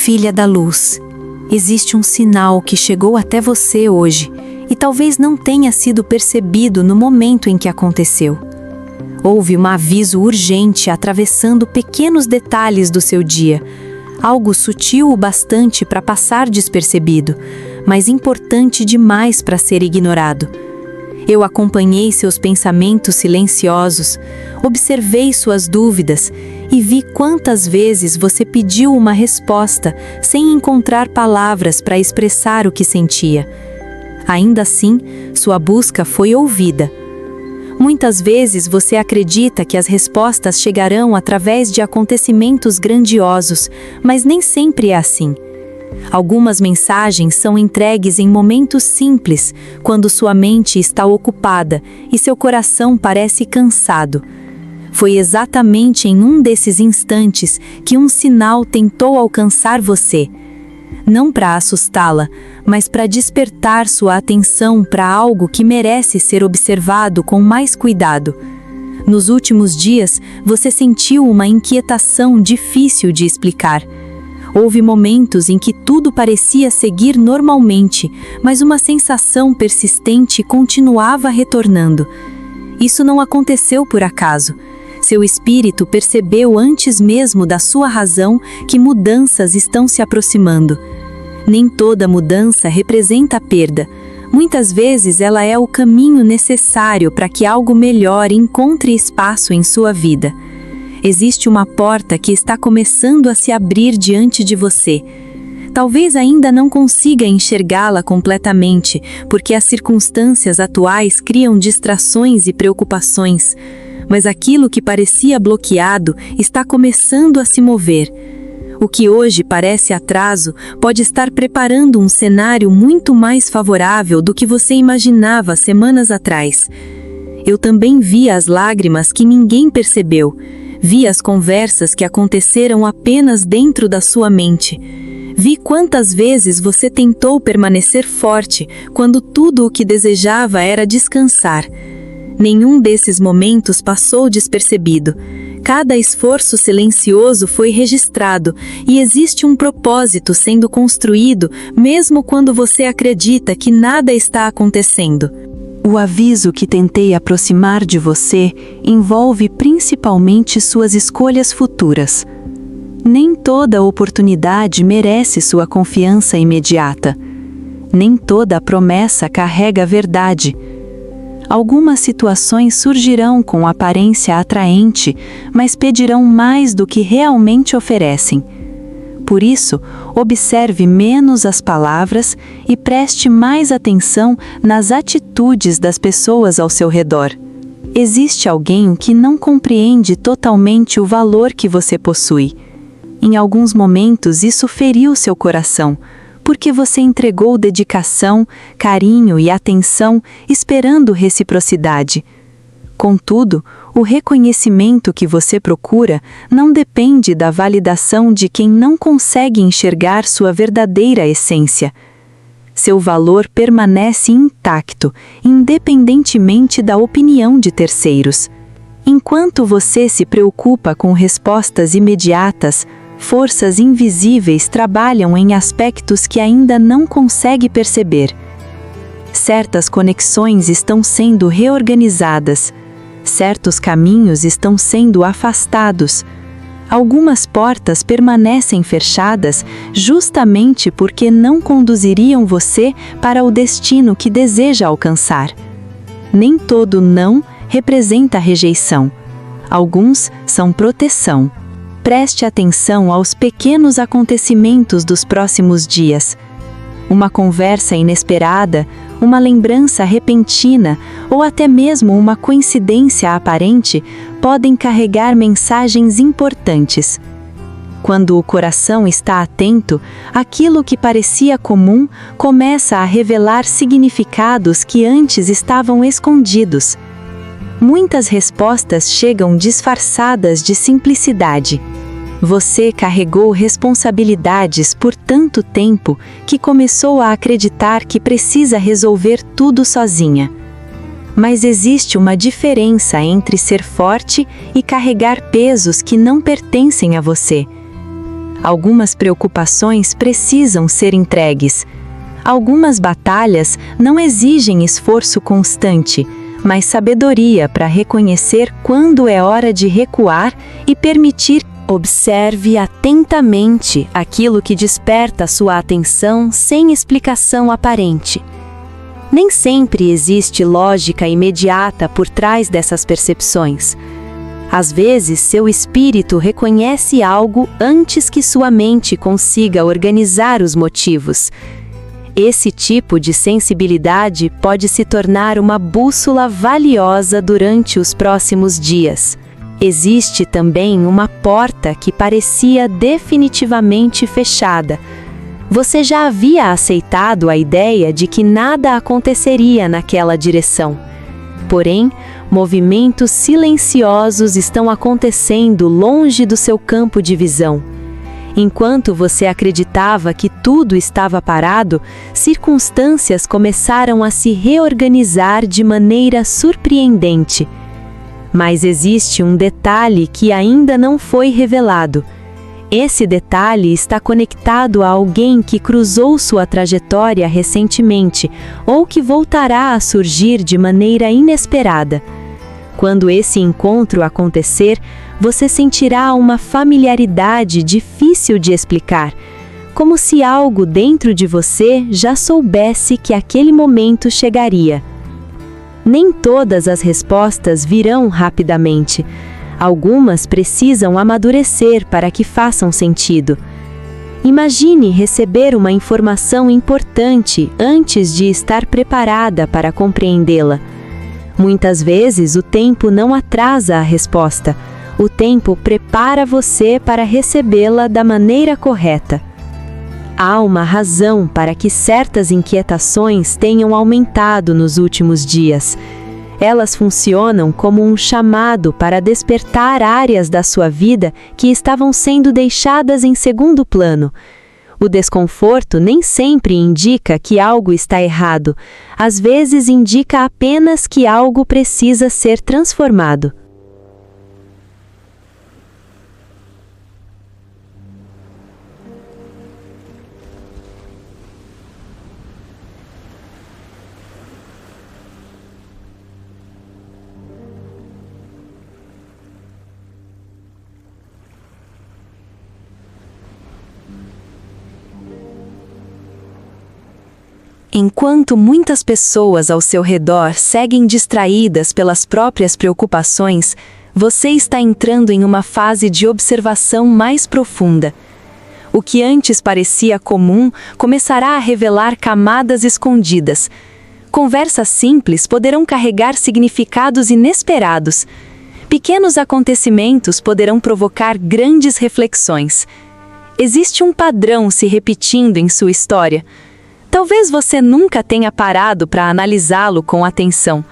Filha da luz, existe um sinal que chegou até você hoje e talvez não tenha sido percebido no momento em que aconteceu. Houve um aviso urgente atravessando pequenos detalhes do seu dia, algo sutil o bastante para passar despercebido, mas importante demais para ser ignorado. Eu acompanhei seus pensamentos silenciosos, observei suas dúvidas e vi quantas vezes você pediu uma resposta sem encontrar palavras para expressar o que sentia. Ainda assim, sua busca foi ouvida. Muitas vezes você acredita que as respostas chegarão através de acontecimentos grandiosos, mas nem sempre é assim. Algumas mensagens são entregues em momentos simples, quando sua mente está ocupada e seu coração parece cansado. Foi exatamente em um desses instantes que um sinal tentou alcançar você. Não para assustá-la, mas para despertar sua atenção para algo que merece ser observado com mais cuidado. Nos últimos dias, você sentiu uma inquietação difícil de explicar. Houve momentos em que tudo parecia seguir normalmente, mas uma sensação persistente continuava retornando. Isso não aconteceu por acaso. Seu espírito percebeu antes mesmo da sua razão que mudanças estão se aproximando. Nem toda mudança representa perda. Muitas vezes ela é o caminho necessário para que algo melhor encontre espaço em sua vida. Existe uma porta que está começando a se abrir diante de você. Talvez ainda não consiga enxergá-la completamente, porque as circunstâncias atuais criam distrações e preocupações. Mas aquilo que parecia bloqueado está começando a se mover. O que hoje parece atraso pode estar preparando um cenário muito mais favorável do que você imaginava semanas atrás. Eu também vi as lágrimas que ninguém percebeu. Vi as conversas que aconteceram apenas dentro da sua mente. Vi quantas vezes você tentou permanecer forte quando tudo o que desejava era descansar. Nenhum desses momentos passou despercebido. Cada esforço silencioso foi registrado e existe um propósito sendo construído mesmo quando você acredita que nada está acontecendo. O aviso que tentei aproximar de você envolve principalmente suas escolhas futuras. Nem toda oportunidade merece sua confiança imediata. Nem toda promessa carrega a verdade. Algumas situações surgirão com aparência atraente, mas pedirão mais do que realmente oferecem. Por isso, observe menos as palavras e preste mais atenção nas atitudes das pessoas ao seu redor. Existe alguém que não compreende totalmente o valor que você possui. Em alguns momentos isso feriu seu coração, porque você entregou dedicação, carinho e atenção esperando reciprocidade. Contudo, o reconhecimento que você procura não depende da validação de quem não consegue enxergar sua verdadeira essência. Seu valor permanece intacto, independentemente da opinião de terceiros. Enquanto você se preocupa com respostas imediatas, forças invisíveis trabalham em aspectos que ainda não consegue perceber. Certas conexões estão sendo reorganizadas. Certos caminhos estão sendo afastados. Algumas portas permanecem fechadas justamente porque não conduziriam você para o destino que deseja alcançar. Nem todo não representa rejeição. Alguns são proteção. Preste atenção aos pequenos acontecimentos dos próximos dias. Uma conversa inesperada, uma lembrança repentina ou até mesmo uma coincidência aparente podem carregar mensagens importantes. Quando o coração está atento, aquilo que parecia comum começa a revelar significados que antes estavam escondidos. Muitas respostas chegam disfarçadas de simplicidade. Você carregou responsabilidades por tanto tempo que começou a acreditar que precisa resolver tudo sozinha. Mas existe uma diferença entre ser forte e carregar pesos que não pertencem a você. Algumas preocupações precisam ser entregues. Algumas batalhas não exigem esforço constante, mas sabedoria para reconhecer quando é hora de recuar e permitir. Observe atentamente aquilo que desperta sua atenção sem explicação aparente. Nem sempre existe lógica imediata por trás dessas percepções. Às vezes, seu espírito reconhece algo antes que sua mente consiga organizar os motivos. Esse tipo de sensibilidade pode se tornar uma bússola valiosa durante os próximos dias. Existe também uma porta que parecia definitivamente fechada. Você já havia aceitado a ideia de que nada aconteceria naquela direção. Porém, movimentos silenciosos estão acontecendo longe do seu campo de visão. Enquanto você acreditava que tudo estava parado, circunstâncias começaram a se reorganizar de maneira surpreendente. Mas existe um detalhe que ainda não foi revelado. Esse detalhe está conectado a alguém que cruzou sua trajetória recentemente ou que voltará a surgir de maneira inesperada. Quando esse encontro acontecer, você sentirá uma familiaridade difícil de explicar, como se algo dentro de você já soubesse que aquele momento chegaria. Nem todas as respostas virão rapidamente. Algumas precisam amadurecer para que façam sentido. Imagine receber uma informação importante antes de estar preparada para compreendê-la. Muitas vezes o tempo não atrasa a resposta. O tempo prepara você para recebê-la da maneira correta. Há uma razão para que certas inquietações tenham aumentado nos últimos dias. Elas funcionam como um chamado para despertar áreas da sua vida que estavam sendo deixadas em segundo plano. O desconforto nem sempre indica que algo está errado. Às vezes indica apenas que algo precisa ser transformado. Enquanto muitas pessoas ao seu redor seguem distraídas pelas próprias preocupações, você está entrando em uma fase de observação mais profunda. O que antes parecia comum começará a revelar camadas escondidas. Conversas simples poderão carregar significados inesperados. Pequenos acontecimentos poderão provocar grandes reflexões. Existe um padrão se repetindo em sua história. Talvez você nunca tenha parado para analisá-lo com atenção.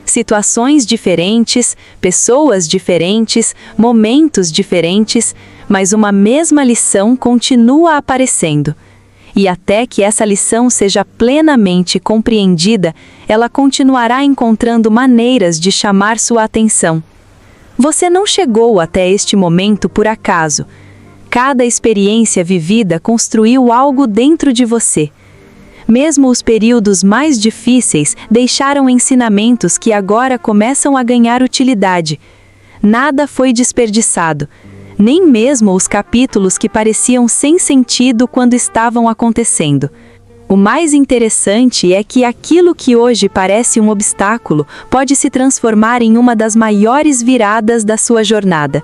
Situações diferentes, pessoas diferentes, momentos diferentes, mas uma mesma lição continua aparecendo. E até que essa lição seja plenamente compreendida, ela continuará encontrando maneiras de chamar sua atenção. Você não chegou até este momento por acaso. Cada experiência vivida construiu algo dentro de você. Mesmo os períodos mais difíceis deixaram ensinamentos que agora começam a ganhar utilidade. Nada foi desperdiçado, nem mesmo os capítulos que pareciam sem sentido quando estavam acontecendo. O mais interessante é que aquilo que hoje parece um obstáculo pode se transformar em uma das maiores viradas da sua jornada.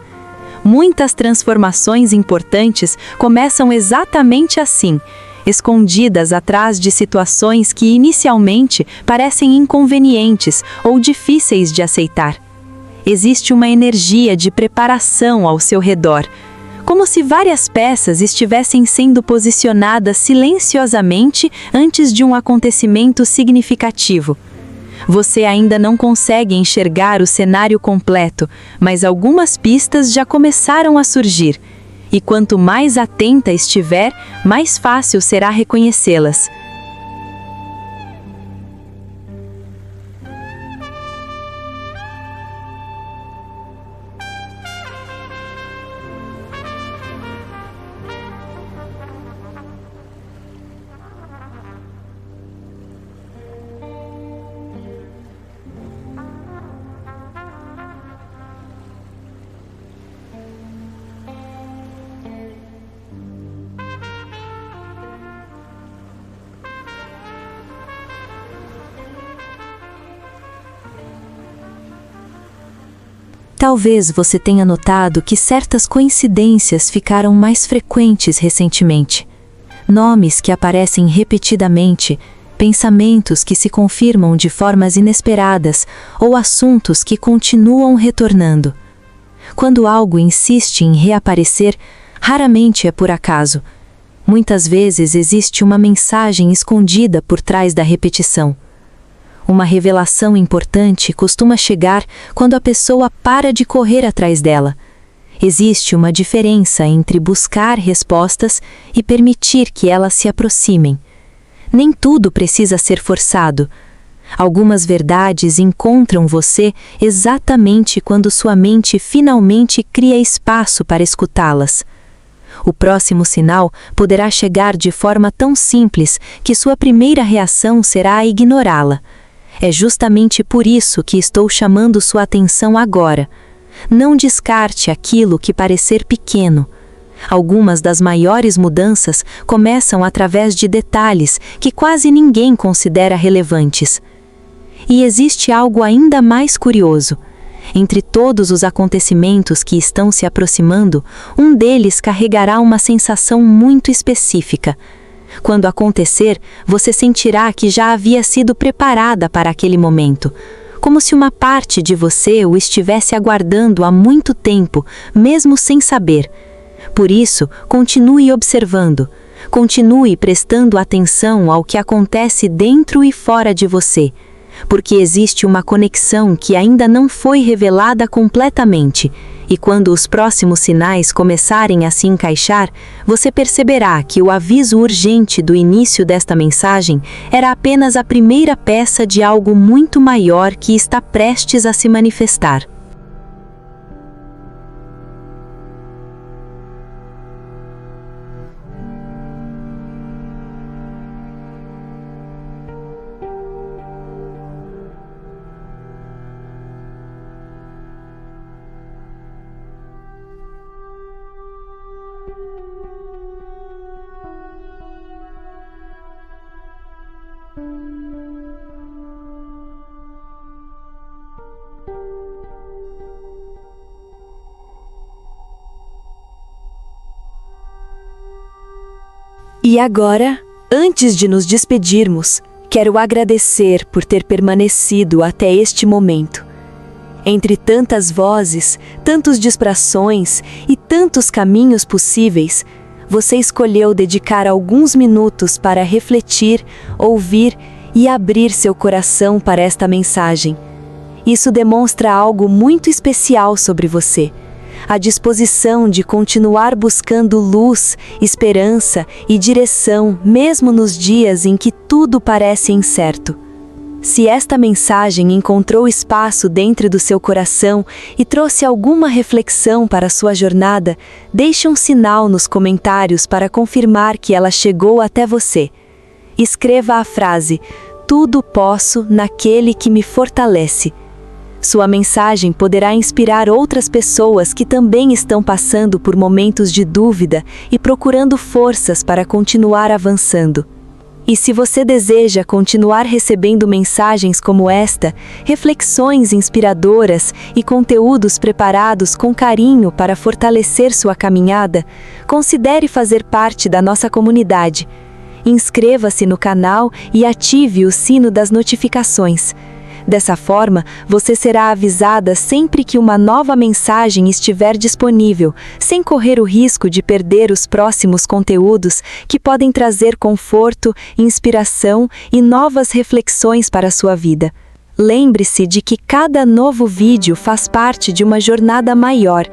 Muitas transformações importantes começam exatamente assim, escondidas atrás de situações que inicialmente parecem inconvenientes ou difíceis de aceitar. Existe uma energia de preparação ao seu redor, como se várias peças estivessem sendo posicionadas silenciosamente antes de um acontecimento significativo. Você ainda não consegue enxergar o cenário completo, mas algumas pistas já começaram a surgir. E quanto mais atenta estiver, mais fácil será reconhecê-las. Talvez você tenha notado que certas coincidências ficaram mais frequentes recentemente. Nomes que aparecem repetidamente, pensamentos que se confirmam de formas inesperadas ou assuntos que continuam retornando. Quando algo insiste em reaparecer, raramente é por acaso. Muitas vezes existe uma mensagem escondida por trás da repetição. Uma revelação importante costuma chegar quando a pessoa para de correr atrás dela. Existe uma diferença entre buscar respostas e permitir que elas se aproximem. Nem tudo precisa ser forçado. Algumas verdades encontram você exatamente quando sua mente finalmente cria espaço para escutá-las. O próximo sinal poderá chegar de forma tão simples que sua primeira reação será ignorá-la. É justamente por isso que estou chamando sua atenção agora. Não descarte aquilo que parecer pequeno. Algumas das maiores mudanças começam através de detalhes que quase ninguém considera relevantes. E existe algo ainda mais curioso. Entre todos os acontecimentos que estão se aproximando, um deles carregará uma sensação muito específica. Quando acontecer, você sentirá que já havia sido preparada para aquele momento, como se uma parte de você o estivesse aguardando há muito tempo, mesmo sem saber. Por isso, continue observando, continue prestando atenção ao que acontece dentro e fora de você, porque existe uma conexão que ainda não foi revelada completamente, e quando os próximos sinais começarem a se encaixar, você perceberá que o aviso urgente do início desta mensagem era apenas a primeira peça de algo muito maior que está prestes a se manifestar. E agora, antes de nos despedirmos, quero agradecer por ter permanecido até este momento. Entre tantas vozes, tantos distrações e tantos caminhos possíveis, você escolheu dedicar alguns minutos para refletir, ouvir e abrir seu coração para esta mensagem. Isso demonstra algo muito especial sobre você. A disposição de continuar buscando luz, esperança e direção mesmo nos dias em que tudo parece incerto. Se esta mensagem encontrou espaço dentro do seu coração e trouxe alguma reflexão para a sua jornada, deixe um sinal nos comentários para confirmar que ela chegou até você. Escreva a frase: "Tudo posso naquele que me fortalece". Sua mensagem poderá inspirar outras pessoas que também estão passando por momentos de dúvida e procurando forças para continuar avançando. E se você deseja continuar recebendo mensagens como esta, reflexões inspiradoras e conteúdos preparados com carinho para fortalecer sua caminhada, considere fazer parte da nossa comunidade. Inscreva-se no canal e ative o sino das notificações. Dessa forma, você será avisada sempre que uma nova mensagem estiver disponível, sem correr o risco de perder os próximos conteúdos que podem trazer conforto, inspiração e novas reflexões para a sua vida. Lembre-se de que cada novo vídeo faz parte de uma jornada maior.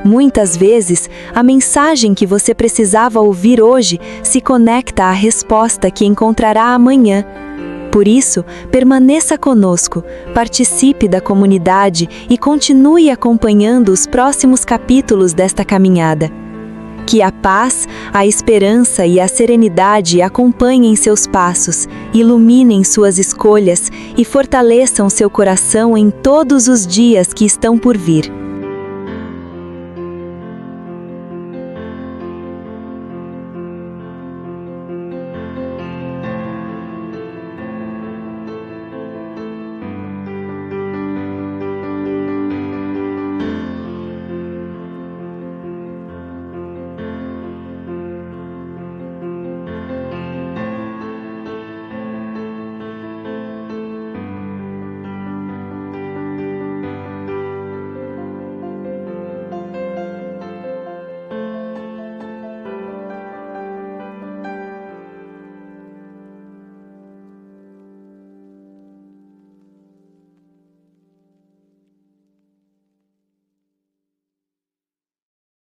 Muitas vezes, a mensagem que você precisava ouvir hoje se conecta à resposta que encontrará amanhã. Por isso, permaneça conosco, participe da comunidade e continue acompanhando os próximos capítulos desta caminhada. Que a paz, a esperança e a serenidade acompanhem seus passos, iluminem suas escolhas e fortaleçam seu coração em todos os dias que estão por vir.